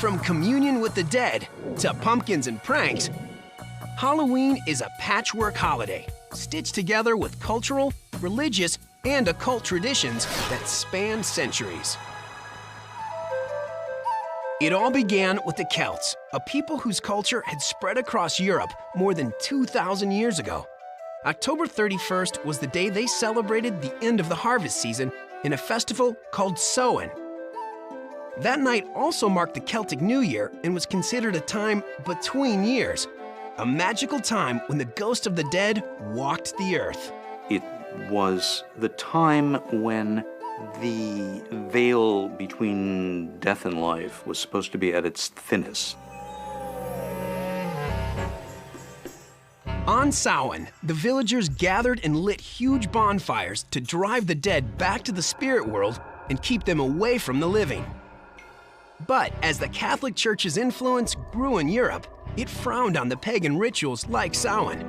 From communion with the dead to pumpkins and pranks, Halloween is a patchwork holiday stitched together with cultural, religious, and occult traditions that span centuries. It all began with the Celts, a people whose culture had spread across Europe more than 2,000 years ago. October 31st was the day they celebrated the end of the harvest season in a festival called Samhain. That night also marked the Celtic New Year and was considered a time between years, a magical time when the ghost of the dead walked the earth. It was the time when the veil between death and life was supposed to be at its thinnest. On Samhain, the villagers gathered and lit huge bonfires to drive the dead back to the spirit world and keep them away from the living. But as the Catholic Church's influence grew in Europe, it frowned on the pagan rituals like Samhain.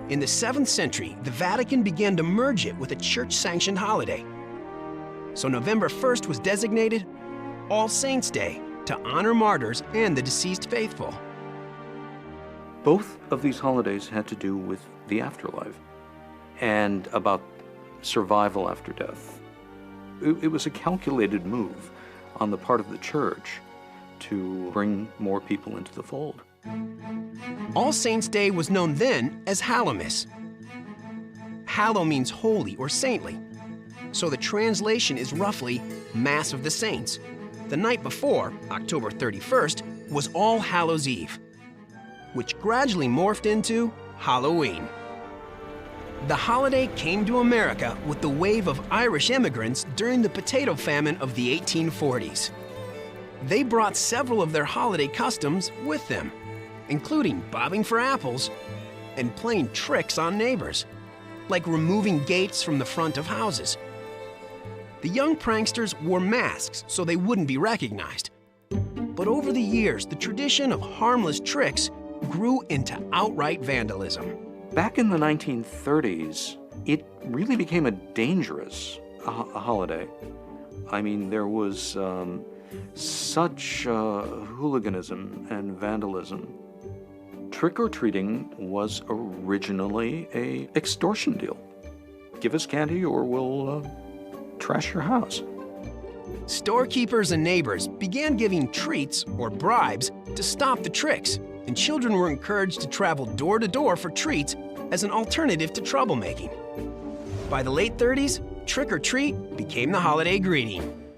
In the 7th century, the Vatican began to merge it with a church-sanctioned holiday. So November 1st was designated All Saints' Day to honor martyrs and the deceased faithful. Both of these holidays had to do with the afterlife and about survival after death. It was a calculated move on the part of the church to bring more people into the fold. All Saints' Day was known then as Hallowmas. Hallow means holy or saintly, so the translation is roughly Mass of the Saints. The night before, October 31st, was All Hallows Eve, which gradually morphed into Halloween. The holiday came to America with the wave of Irish immigrants during the potato famine of the 1840s. They brought several of their holiday customs with them, including bobbing for apples and playing tricks on neighbors, like removing gates from the front of houses. The young pranksters wore masks so they wouldn't be recognized. But over the years, the tradition of harmless tricks grew into outright vandalism. Back in the 1930s, it really became a dangerous holiday. I mean, there was such hooliganism and vandalism. Trick-or-treating was originally an extortion deal. Give us candy or we'll trash your house. Storekeepers and neighbors began giving treats or bribes to stop the tricks, and children were encouraged to travel door to door for treats as an alternative to troublemaking. By the late 30s, trick-or-treat became the holiday greeting.